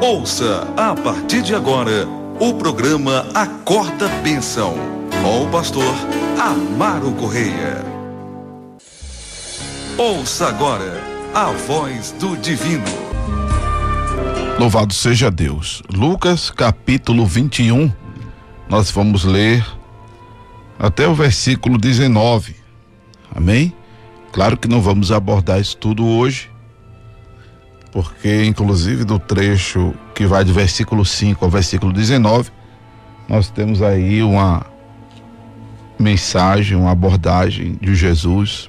Ouça a partir de agora o programa Acorda Bênção, com o pastor Amaro Correia. Ouça agora a voz do divino. Louvado seja Deus. Lucas capítulo 21, nós vamos ler até o versículo 19. Amém? Claro que não vamos abordar isso tudo hoje, porque inclusive do trecho que vai do versículo 5 ao versículo 19, nós temos aí uma mensagem, uma abordagem de Jesus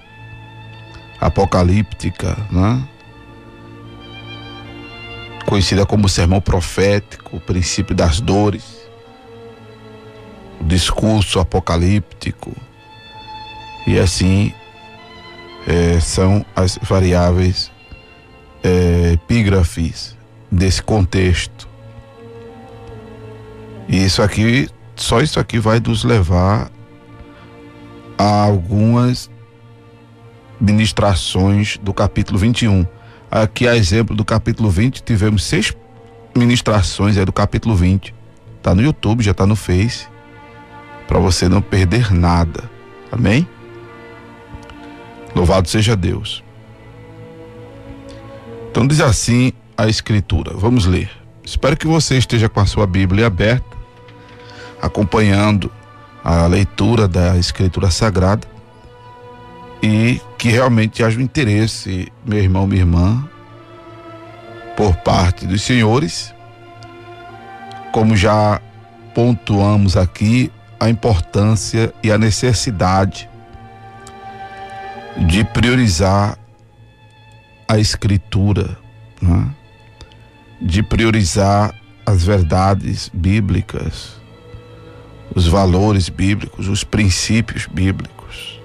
apocalíptica, né? Conhecida como sermão profético, o princípio das dores, o discurso apocalíptico, e assim são as variáveis epígrafes desse contexto. E só isso aqui vai nos levar a algumas ministrações do capítulo 21. Aqui, a exemplo do capítulo 20, tivemos 6 ministrações aí do capítulo 20. Tá no YouTube, já tá no Face, para você não perder nada. Amém? Louvado seja Deus. Então diz assim a Escritura. Vamos ler. Espero que você esteja com a sua Bíblia aberta, acompanhando a leitura da Escritura Sagrada, e que realmente haja um interesse, meu irmão, minha irmã, por parte dos senhores. Como já pontuamos aqui, a importância e a necessidade de priorizar a Escritura, né? De priorizar as verdades bíblicas, os valores bíblicos, os princípios bíblicos,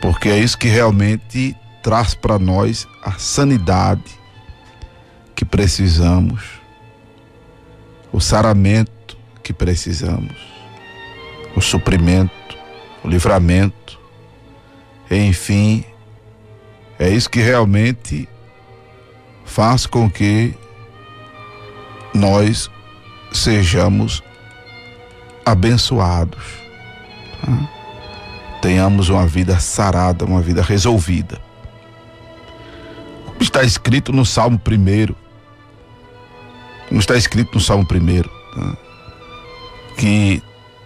porque é isso que realmente traz para nós a sanidade que precisamos, o saramento que precisamos, o suprimento, o livramento, enfim, é isso que realmente faz com que nós sejamos abençoados, tá? Tenhamos uma vida sarada, uma vida resolvida. Como está escrito no Salmo 1, tá? Que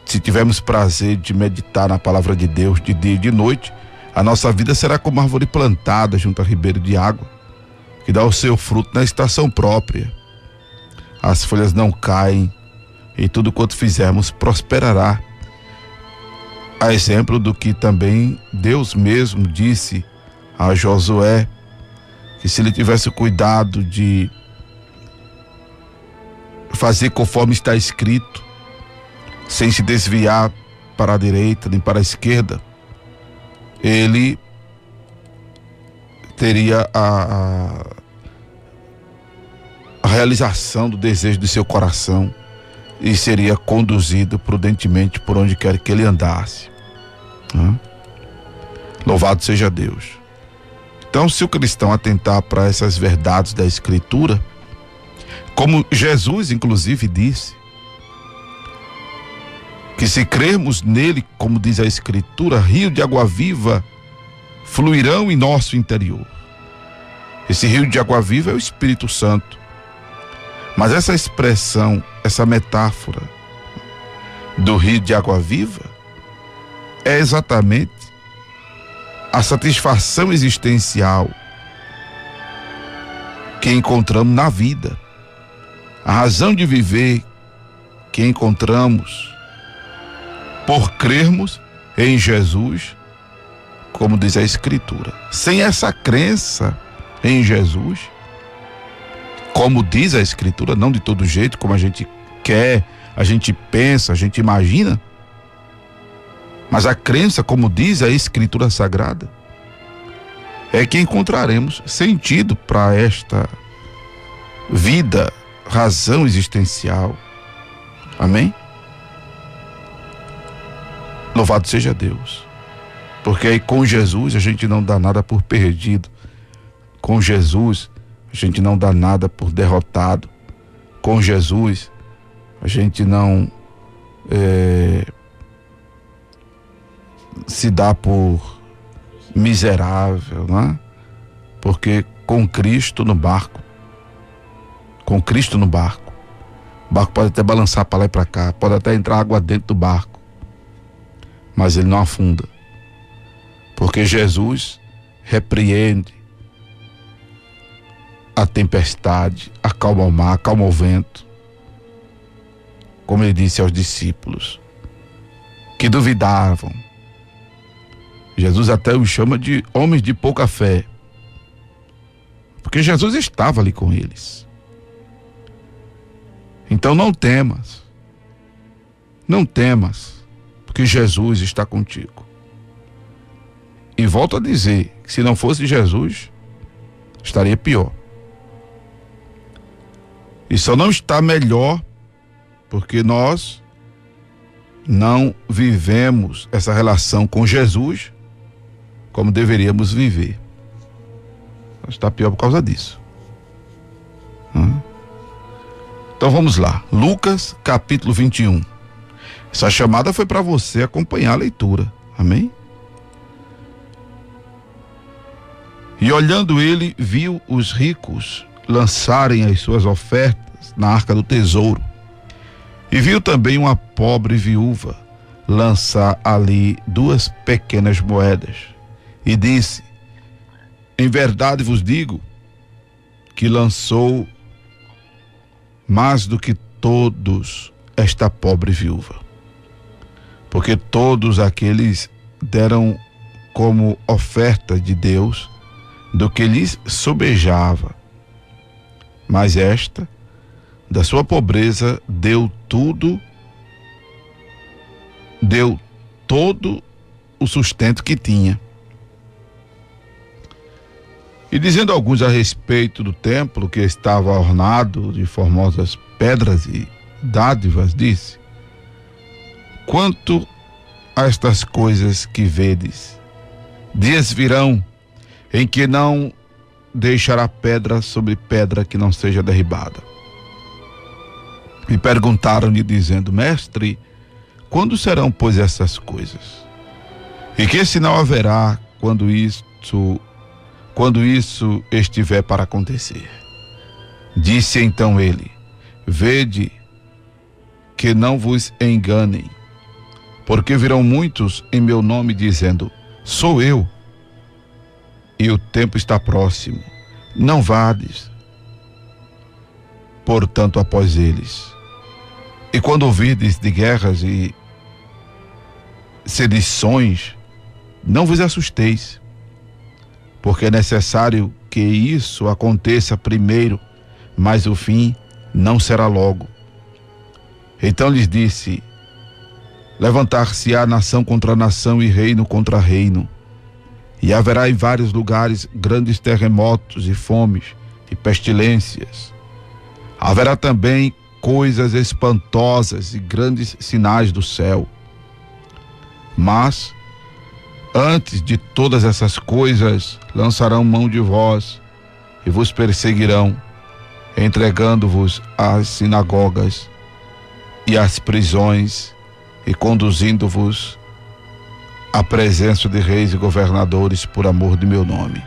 se tivermos prazer de meditar na palavra de Deus de dia e de noite, a nossa vida será como árvore plantada junto a ribeiro de água, que dá o seu fruto na estação própria. As folhas não caem, e tudo quanto fizermos prosperará. A exemplo do que também Deus mesmo disse a Josué, que se ele tivesse cuidado de fazer conforme está escrito, sem se desviar para a direita nem para a esquerda, ele teria a realização do desejo do seu coração e seria conduzido prudentemente por onde quer que ele andasse. Louvado seja Deus. Então, se o cristão atentar para essas verdades da Escritura, como Jesus inclusive disse, que se crermos nele, como diz a Escritura, rio de água viva fluirão em nosso interior. Esse rio de água viva é o Espírito Santo. Mas essa expressão, essa metáfora do rio de água viva é exatamente a satisfação existencial que encontramos na vida, a razão de viver que encontramos por crermos em Jesus, como diz a Escritura. Sem essa crença em Jesus, como diz a Escritura, não de todo jeito, como a gente quer, a gente pensa, a gente imagina, mas a crença, como diz a Escritura Sagrada, é que encontraremos sentido para esta vida, razão existencial. Amém? Louvado seja Deus. Porque aí com Jesus a gente não dá nada por perdido. Com Jesus a gente não dá nada por derrotado. Com Jesus, a gente não se dá por miserável, né? Porque com Cristo no barco, o barco pode até balançar para lá e para cá, pode até entrar água dentro do barco, mas ele não afunda, porque Jesus repreende a tempestade, acalma o mar, acalma o vento, como ele disse aos discípulos que duvidavam. Jesus até os chama de homens de pouca fé, porque Jesus estava ali com eles. Então não temas, porque Jesus está contigo. E volto a dizer que se não fosse Jesus, estaria pior. E só não está melhor porque nós não vivemos essa relação com Jesus como deveríamos viver. Está pior por causa disso. Então vamos lá, Lucas capítulo 21. Essa chamada foi para você acompanhar a leitura, amém? E olhando ele, viu os ricos lançarem as suas ofertas na arca do tesouro, e viu também uma pobre viúva lançar ali 2 pequenas moedas, e disse: em verdade vos digo que lançou mais do que todos esta pobre viúva, porque todos aqueles deram como oferta de Deus do que lhes sobejava, mas esta, da sua pobreza, deu todo o sustento que tinha. E dizendo alguns a respeito do templo que estava ornado de formosas pedras e dádivas, disse: quanto a estas coisas que vedes, dias virão em que não deixará pedra sobre pedra que não seja derribada. E perguntaram-lhe dizendo: mestre, quando serão, pois, essas coisas? E que sinal haverá quando isso estiver para acontecer? Disse então ele: vede que não vos enganem, porque virão muitos em meu nome dizendo: sou eu, e o tempo está próximo. Não vades, portanto, após eles. E quando ouvirdes de guerras e sedições, não vos assusteis, porque é necessário que isso aconteça primeiro, mas o fim não será logo. Então lhes disse: levantar-se-á nação contra nação e reino contra reino, e haverá em vários lugares grandes terremotos e fomes e pestilências. Haverá também coisas espantosas e grandes sinais do céu. Mas antes de todas essas coisas, lançarão mão de vós e vos perseguirão, entregando-vos às sinagogas e às prisões e conduzindo-vos à presença de reis e governadores por amor de meu nome.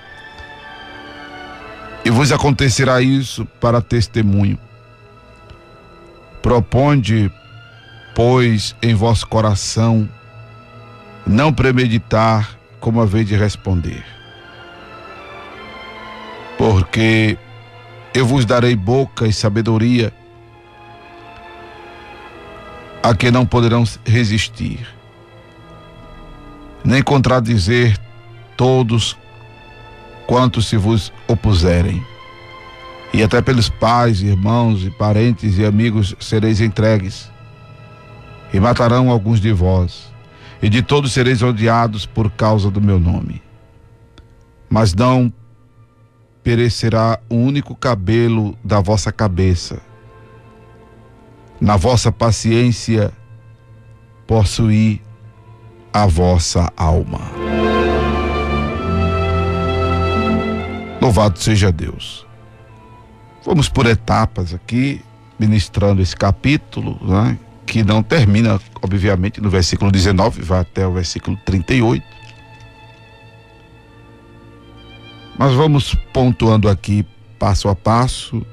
E vos acontecerá isso para testemunho. Proponde, pois, em vosso coração não premeditar como haveis de responder, porque eu vos darei boca e sabedoria a que não poderão resistir, nem contradizer todos quantos se vos opuserem. E até pelos pais, irmãos e parentes e amigos sereis entregues, e matarão alguns de vós, e de todos sereis odiados por causa do meu nome. Mas não perecerá um único cabelo da vossa cabeça. Na vossa paciência possuí a vossa alma. Louvado seja Deus. Vamos por etapas aqui, ministrando esse capítulo, né, que não termina, obviamente, no versículo 19, vai até o versículo 38. Mas vamos pontuando aqui, passo a passo,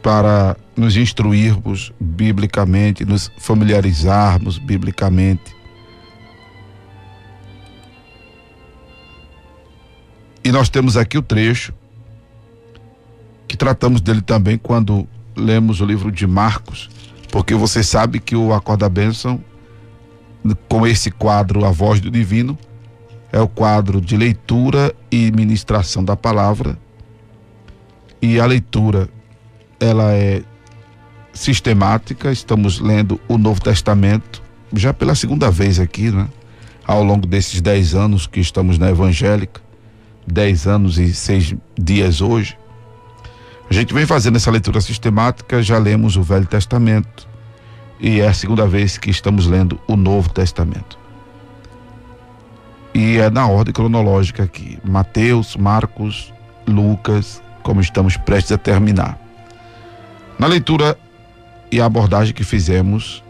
para nos instruirmos biblicamente, nos familiarizarmos biblicamente. E nós temos aqui o trecho que tratamos dele também quando lemos o livro de Marcos, porque você sabe que o Acorda Bênção, com esse quadro A Voz do Divino, é o quadro de leitura e ministração da palavra, e a leitura ela é sistemática. Estamos lendo o Novo Testamento já pela segunda vez aqui, né? Ao longo desses 10 anos que estamos na evangélica, 10 anos e 6 dias hoje, a gente vem fazendo essa leitura sistemática. Já lemos o Velho Testamento e é a segunda vez que estamos lendo o Novo Testamento, e é na ordem cronológica aqui: Mateus, Marcos, Lucas, como estamos prestes a terminar. Na leitura e a abordagem que fizemos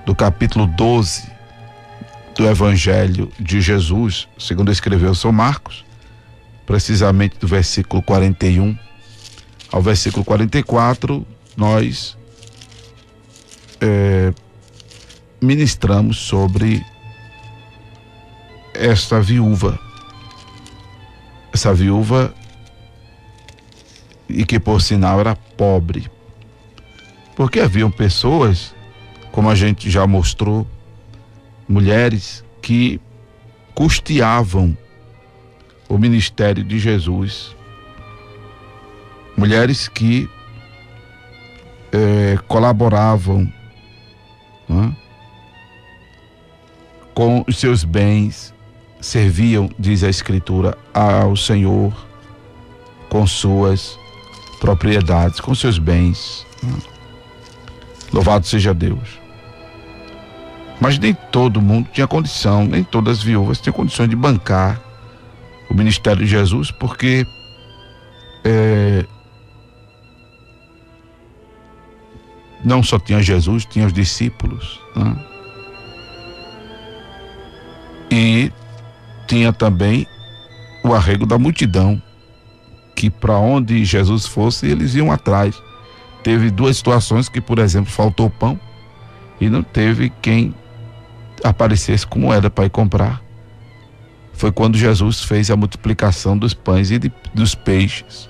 do capítulo 12 do Evangelho de Jesus, segundo escreveu São Marcos, precisamente do versículo 41 ao versículo 44, nós ministramos sobre essa viúva, e que por sinal era pobre, porque haviam pessoas, como a gente já mostrou, mulheres que custeavam o ministério de Jesus, mulheres que colaboravam, né, com os seus bens, serviam, diz a Escritura, ao Senhor com suas propriedades, com seus bens, né? Louvado seja Deus. Mas nem todo mundo tinha condição, nem todas as viúvas tinham condições de bancar o ministério de Jesus, porque não só tinha Jesus, tinha os discípulos, né? E tinha também o arrego da multidão, que para onde Jesus fosse, eles iam atrás. Teve duas situações que, por exemplo, faltou pão e não teve quem aparecesse com moeda para ir comprar. Foi quando Jesus fez a multiplicação dos pães e dos peixes.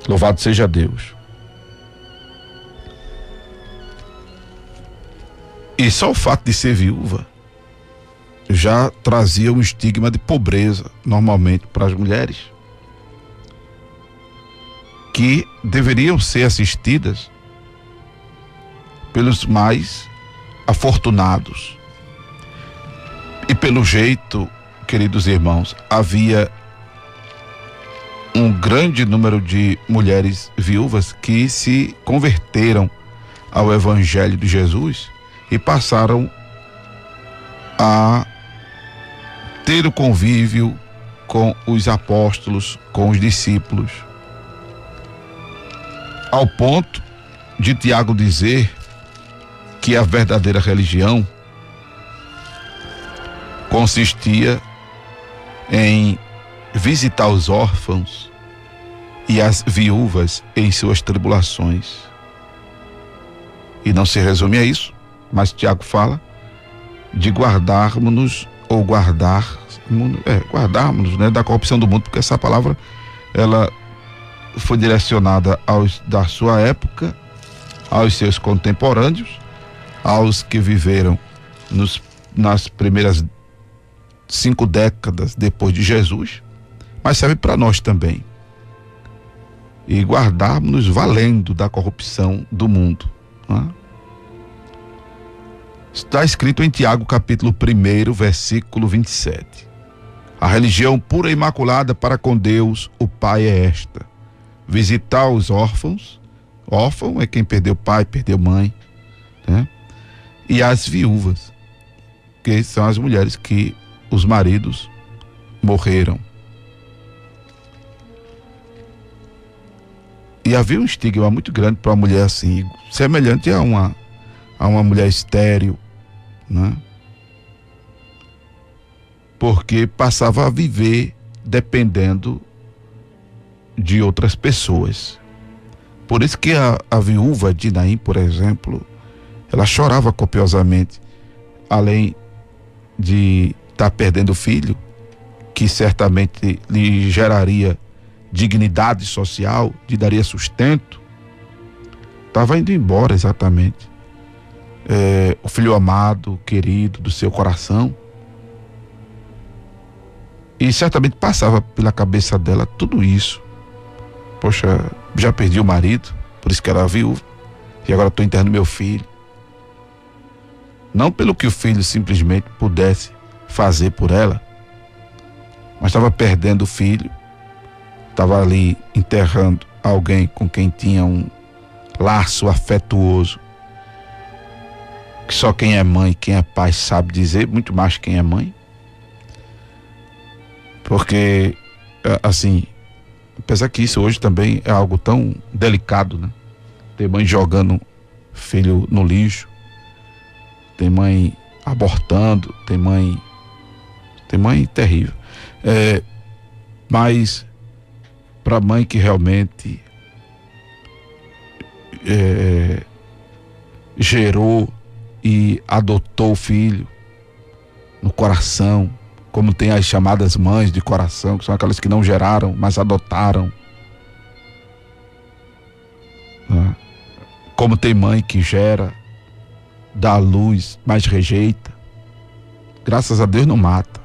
Louvado seja Deus. E só o fato de ser viúva já trazia um estigma de pobreza, normalmente, para as mulheres, que deveriam ser assistidas pelos mais afortunados. E pelo jeito, queridos irmãos, havia um grande número de mulheres viúvas que se converteram ao Evangelho de Jesus e passaram a ter o convívio com os apóstolos, com os discípulos, ao ponto de Tiago dizer que a verdadeira religião consistia em visitar os órfãos e as viúvas em suas tribulações. E não se resume a isso, mas Tiago fala de guardarmos-nos, né, da corrupção do mundo, porque essa palavra ela foi direcionada aos da sua época, aos seus contemporâneos, aos que viveram nas primeiras 5 décadas depois de Jesus, mas serve para nós também. E guardarmos-nos valendo da corrupção do mundo, né? Está escrito em Tiago capítulo 1, versículo 27. A religião pura e imaculada para com Deus, o Pai, é esta: visitar os órfãos. Órfão é quem perdeu pai, perdeu mãe, né? E as viúvas, que são as mulheres que os maridos morreram. E havia um estigma muito grande para uma mulher assim, semelhante a uma mulher estéril, né? Porque passava a viver dependendo de outras pessoas. Por isso que a viúva de Naim, por exemplo, ela chorava copiosamente, além de estar perdendo o filho, que certamente lhe geraria dignidade social, lhe daria sustento. Estava indo embora exatamente. O filho amado, querido do seu coração. E certamente passava pela cabeça dela tudo isso. Poxa, já perdi o marido, por isso que era viúva, e agora estou enterrando meu filho. Não pelo que o filho simplesmente pudesse fazer por ela, mas estava perdendo o filho, estava ali enterrando alguém com quem tinha um laço afetuoso, que só quem é mãe, quem é pai sabe dizer, muito mais quem é mãe. Porque, assim, apesar que isso hoje também é algo tão delicado, né? Tem mãe jogando filho no lixo, tem mãe abortando, tem mãe terrível. Mas para mãe que realmente gerou e adotou o filho no coração, como tem as chamadas mães de coração, que são aquelas que não geraram, mas adotaram. Né? Como tem mãe que gera, dá à luz, mas rejeita. Graças a Deus não mata,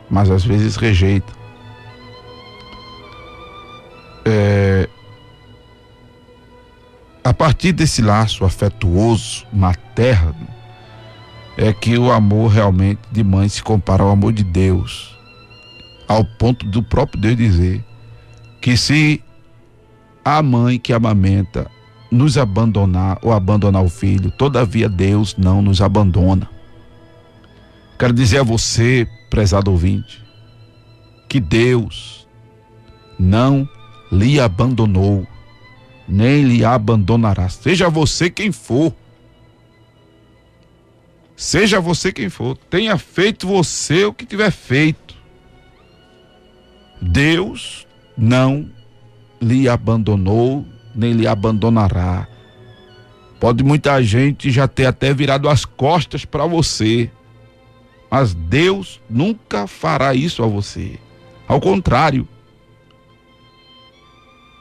mas às vezes rejeita. A partir desse laço afetuoso, materno, é que o amor realmente de mãe se compara ao amor de Deus, ao ponto do próprio Deus dizer que se a mãe que amamenta nos abandonar ou abandonar o filho, todavia Deus não nos abandona. Quero dizer a você, prezado ouvinte, que Deus não lhe abandonou, nem lhe abandonará, seja você quem for. Seja você quem for, tenha feito você o que tiver feito, Deus não lhe abandonou, nem lhe abandonará. Pode muita gente já ter até virado as costas para você, mas Deus nunca fará isso a você. Ao contrário,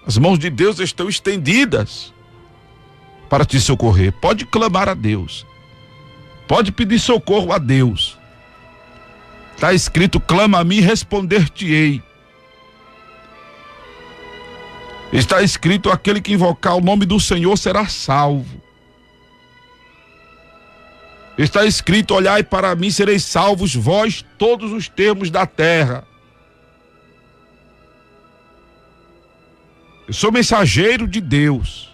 as mãos de Deus estão estendidas para te socorrer. Pode clamar a Deus. Pode pedir socorro a Deus. Está escrito: clama a mim e responder-te-ei. Está escrito: aquele que invocar o nome do Senhor será salvo. Está escrito: olhai para mim, sereis salvos vós todos os termos da terra. Eu sou mensageiro de Deus.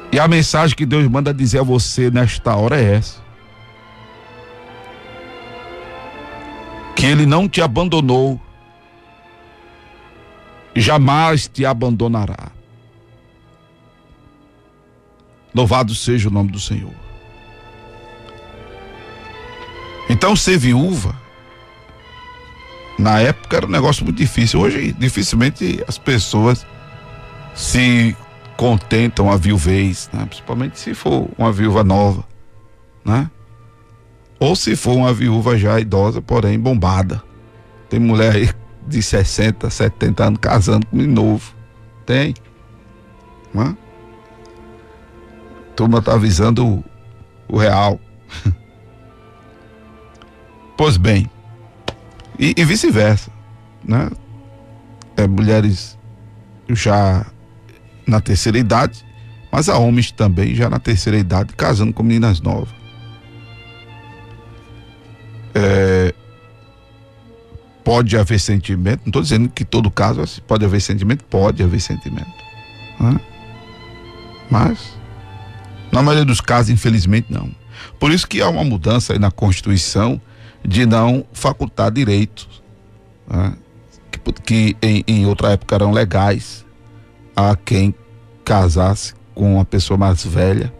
E a mensagem que Deus manda dizer a você nesta hora é essa: que Ele não te abandonou e jamais te abandonará. Louvado seja o nome do Senhor. Então, ser viúva na época era um negócio muito difícil. Hoje dificilmente as pessoas se contentam a viuvez, né? Principalmente se for uma viúva nova, né? Ou se for uma viúva já idosa, porém bombada. Tem mulher aí de 60, 70 anos casando com um novo. Tem, né? A turma tá avisando o real. Pois bem, e vice-versa, né? Mulheres já na terceira idade, mas há homens também já na terceira idade casando com meninas novas. Pode haver sentimento, não estou dizendo que todo caso pode haver sentimento, né? Mas na maioria dos casos, infelizmente, não. Por isso que há uma mudança aí na Constituição de não facultar direitos, né, que que em outra época eram legais a quem casasse com uma pessoa mais velha,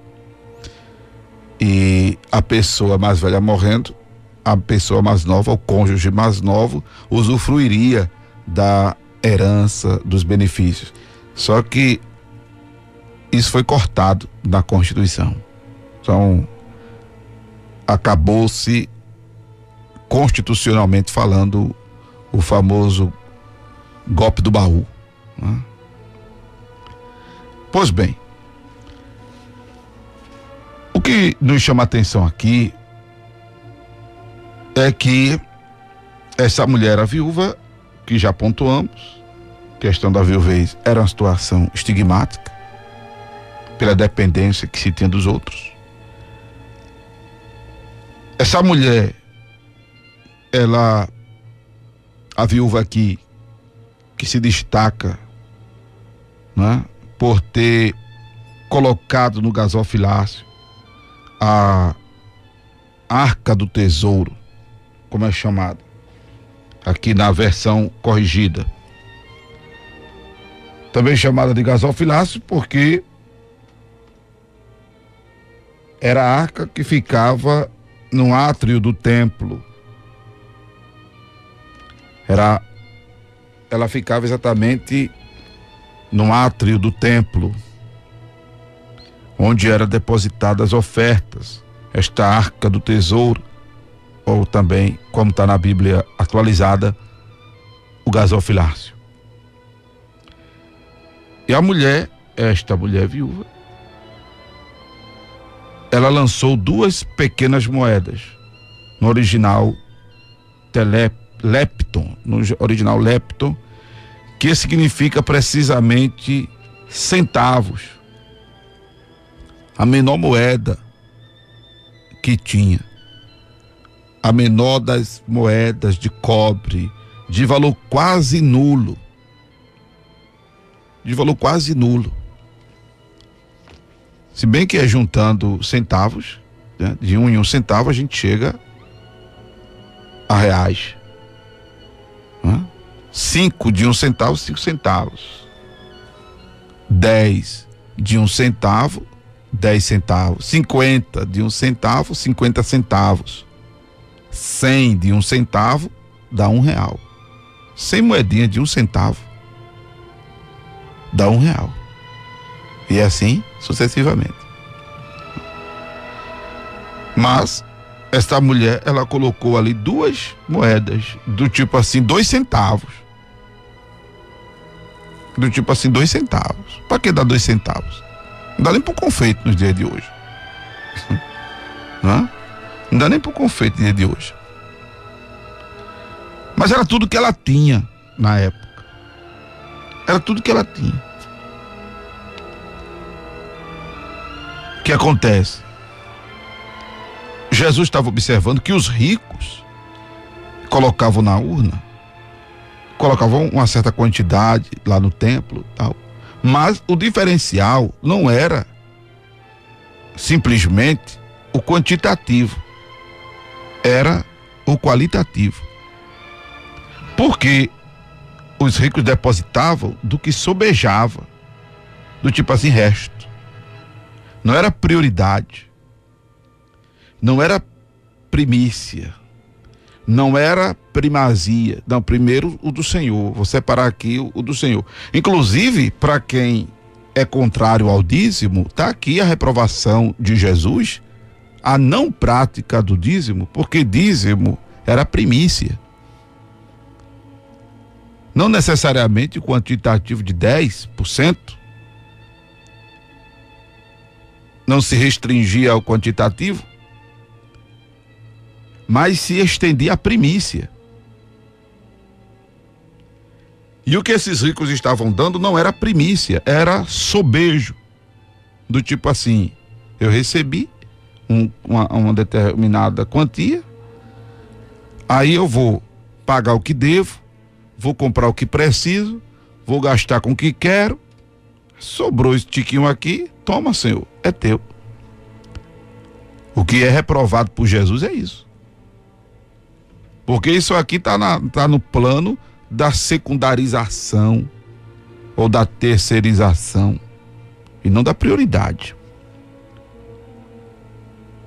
e a pessoa mais velha morrendo, a pessoa mais nova, o cônjuge mais novo, usufruiria da herança, dos benefícios. Só que isso foi cortado na Constituição. Então, acabou-se, constitucionalmente falando, o famoso golpe do baú, né? Pois bem, o que nos chama a atenção aqui é que essa mulher era viúva, que já pontuamos, questão da viuvez era uma situação estigmática, pela dependência que se tinha dos outros. Essa mulher, a viúva aqui, que se destaca, né, por ter colocado no gasofilácio a arca do tesouro, como é chamada aqui na versão corrigida, também chamada de gasofilácio porque era a arca que ficava no átrio do templo. Ela ficava exatamente no átrio do templo, onde eram depositadas as ofertas, esta arca do tesouro, ou também, como está na Bíblia atualizada, o gasofilácio. E a mulher, esta mulher viúva, ela lançou 2 pequenas moedas, no original lepton, que significa precisamente centavos, a menor moeda que tinha, a menor das moedas de cobre, de valor quase nulo, se bem que é juntando centavos, né, de 1 em 1 centavo a gente chega a reais, né? 5 de 1 centavo, 5 centavos. 10 de 1 centavo, 10 centavos. 50 de 1 centavo, 50 centavos. 100 de 1 centavo, dá R$1. 100 moedinhas de 1 centavo, dá R$1. E assim sucessivamente. Mas esta mulher, ela colocou ali 2 moedas, do tipo assim, 2 centavos. Do tipo assim, 2 centavos. Para que dar 2 centavos? Não dá nem para o confeito nos dias de hoje. Não dá nem para o confeito no dia de hoje. Mas era tudo que ela tinha na época. Era tudo que ela tinha. O que acontece? Jesus estava observando que os ricos colocavam na urna, colocavam uma certa quantidade lá no templo, tal. Mas o diferencial não era simplesmente o quantitativo, era o qualitativo. Porque os ricos depositavam do que sobejava, do tipo assim, resto. Não era prioridade, não era primícia, não era primazia. Não, primeiro o do Senhor. Vou separar aqui o do Senhor. Inclusive, para quem é contrário ao dízimo, está aqui a reprovação de Jesus, a não prática do dízimo, porque dízimo era primícia. Não necessariamente o quantitativo de 10%, não se restringia ao quantitativo, mas se estendia à primícia. E o que esses ricos estavam dando não era primícia, era sobejo. Do tipo assim, eu recebi uma determinada quantia, aí eu vou pagar o que devo, vou comprar o que preciso, vou gastar com o que quero, sobrou esse tiquinho aqui, toma, Senhor, é teu. O que é reprovado por Jesus é isso. Porque isso aqui tá no plano da secundarização ou da terceirização, e não da prioridade.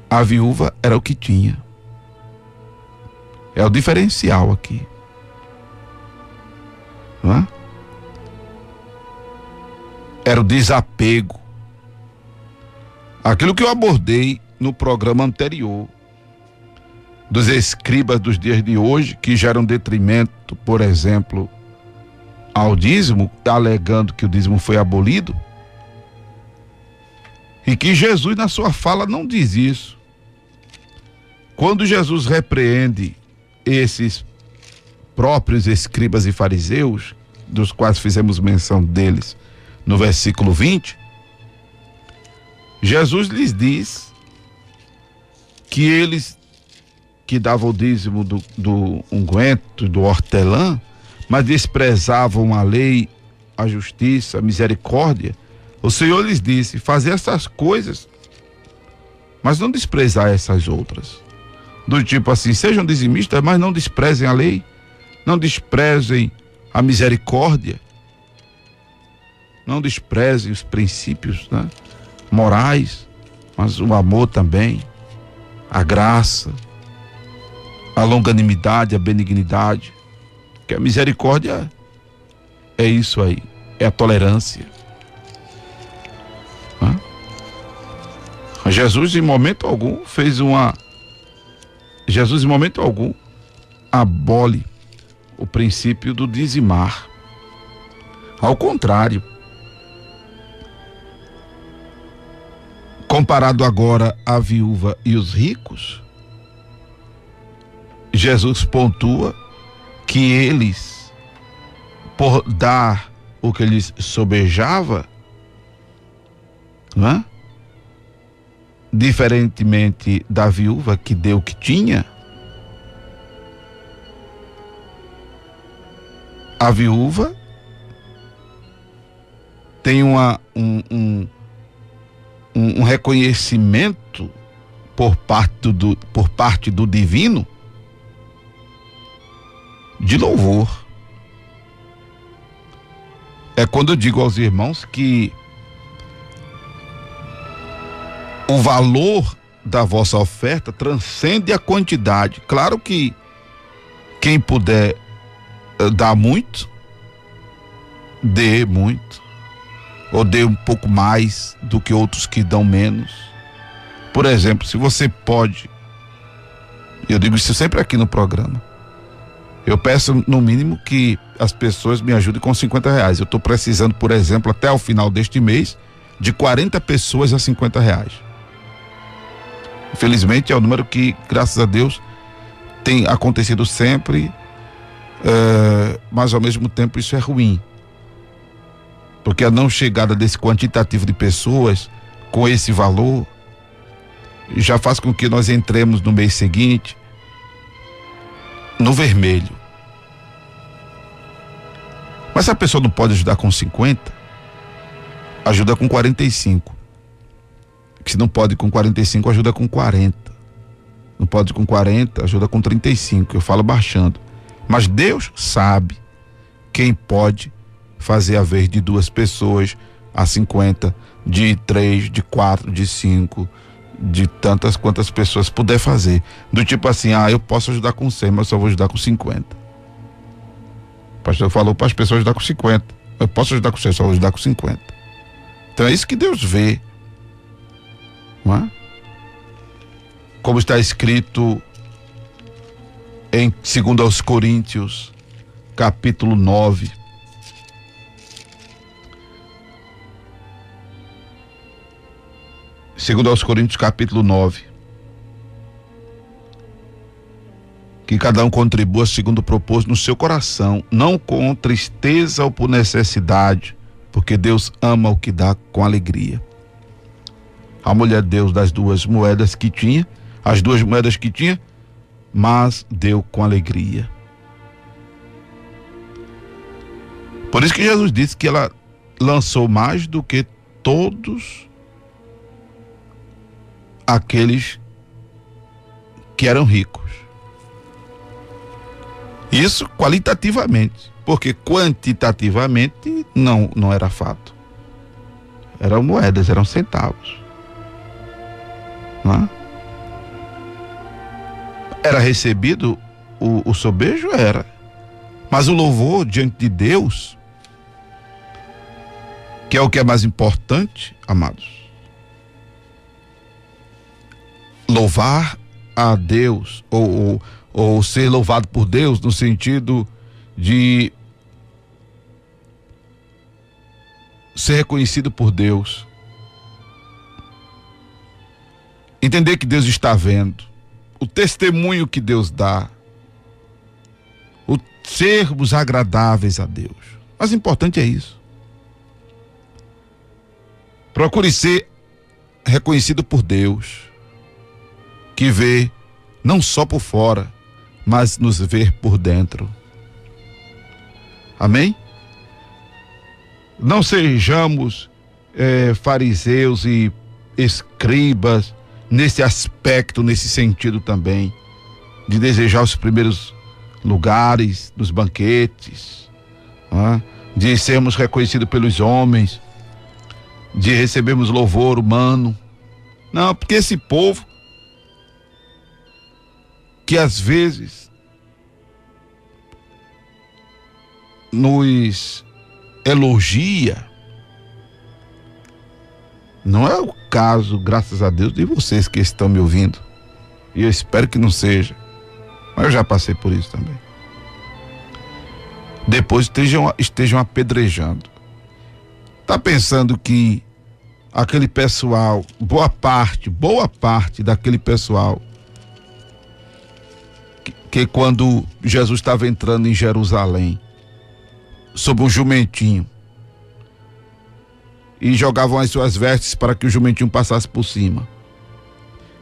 A viúva era o que tinha. É o diferencial aqui. Não é? Era o desapego. Aquilo que eu abordei no programa anterior, dos escribas dos dias de hoje, que geram detrimento, por exemplo, ao dízimo, alegando que o dízimo foi abolido, e que Jesus na sua fala não diz isso. Quando Jesus repreende esses próprios escribas e fariseus, dos quais fizemos menção deles no versículo 20, Jesus lhes diz que eles que davam o dízimo do unguento, do hortelã, mas desprezavam a lei, a justiça, a misericórdia. O Senhor lhes disse: fazer essas coisas, mas não desprezar essas outras. Do tipo assim, sejam dizimistas, mas não desprezem a lei, não desprezem a misericórdia, não desprezem os princípios, né, morais, mas o amor também, a graça, a longanimidade, a benignidade, que a misericórdia é isso aí, é a tolerância. Jesus em momento algum abole o princípio do dizimar. Ao contrário, comparado agora à viúva e os ricos, Jesus pontua que eles, por dar o que lhes sobejava, não é? Diferentemente da viúva que deu o que tinha, a viúva tem um reconhecimento por parte do divino de louvor. É quando eu digo aos irmãos que o valor da vossa oferta transcende a quantidade. Claro que quem puder dar muito, dê muito, ou dê um pouco mais do que outros que dão menos. Por exemplo, se você pode, eu digo isso sempre aqui no programa, eu peço no mínimo que as pessoas me ajudem com R$50. Eu estou precisando, por exemplo, até o final deste mês, de 40 pessoas a R$50. Infelizmente é um número que, graças a Deus, tem acontecido sempre, mas ao mesmo tempo isso é ruim, porque a não chegada desse quantitativo de pessoas com esse valor já faz com que nós entremos no mês seguinte no vermelho. Mas se a pessoa não pode ajudar com 50, ajuda com 45. Se não pode com 45, ajuda com 40. Não pode com 40, ajuda com 35. Eu falo baixando. Mas Deus sabe quem pode fazer a vez de 2 pessoas a 50, de 3, de 4, de 5, de tantas quantas pessoas puder fazer. Do tipo assim, eu posso ajudar com 100, mas só vou ajudar com 50. O pastor falou para as pessoas ajudar com 50. Eu posso ajudar com 100, só vou ajudar com 50. Então é isso que Deus vê. Não é? Como está escrito em 2 Coríntios, capítulo 9. Segundo aos Coríntios, capítulo 9. Que cada um contribua segundo propôs no seu coração, não com tristeza ou por necessidade, porque Deus ama o que dá com alegria. A mulher deu das 2 moedas que tinha, as 2 moedas que tinha, mas deu com alegria. Por isso que Jesus disse que ela lançou mais do que todos aqueles que eram ricos. Isso qualitativamente. porque quantitativamente não era fato. Eram moedas, eram centavos. Não é? Era recebido o sobejo? Era. Mas o louvor diante de Deus, que é o que é mais importante, amados. Louvar a Deus, ou ser louvado por Deus, no sentido de ser reconhecido por Deus. Entender que Deus está vendo. O testemunho que Deus dá. O sermos agradáveis a Deus. Mas o importante é isso. Procure ser reconhecido por Deus, que vê não só por fora, mas nos ver por dentro. Amém? Não sejamos fariseus e escribas nesse aspecto, nesse sentido também, de desejar os primeiros lugares nos banquetes, de sermos reconhecidos pelos homens, de recebermos louvor humano. Não, porque esse povo que às vezes nos elogia, não é o caso, graças a Deus, de vocês que estão me ouvindo, e eu espero que não seja, mas eu já passei por isso também. Depois estejam apedrejando. Tá pensando que aquele pessoal, boa parte daquele pessoal que quando Jesus estava entrando em Jerusalém, sob um jumentinho, e jogavam as suas vestes para que o jumentinho passasse por cima,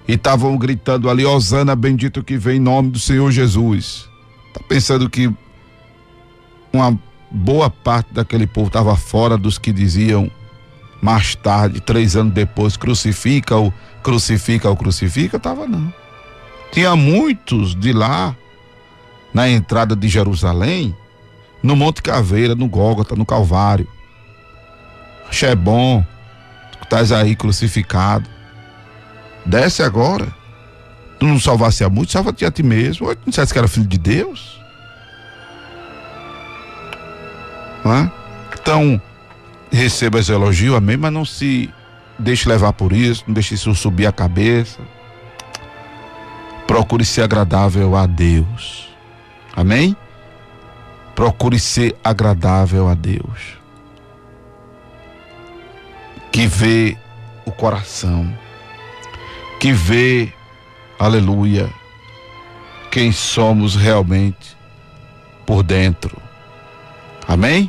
e estavam gritando ali: Hosana, bendito que vem em nome do Senhor Jesus. Tá pensando que uma boa parte daquele povo estava fora dos que diziam mais tarde, 3 anos depois, crucifica-o, crucifica-o, crucifica? Estava não. Tinha muitos de lá, na entrada de Jerusalém, no Monte Caveira, no Gólgota, no Calvário. Axé bom, tu estás aí crucificado. Desce agora. Tu não salvasse a muitos, salva-te a ti mesmo. Ou tu não disseste que era filho de Deus? Não é? Então, receba esse elogio, amém, mas não se deixe levar por isso, não deixe isso subir a cabeça. Procure ser agradável a Deus. Amém? Procure ser agradável a Deus, que vê o coração, que vê, aleluia, quem somos realmente por dentro. Amém?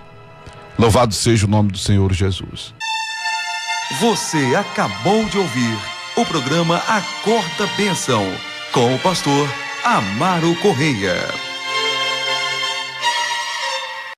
Louvado seja o nome do Senhor Jesus. Você acabou de ouvir o programa Acorda Bênção, com o pastor Amaro Correia.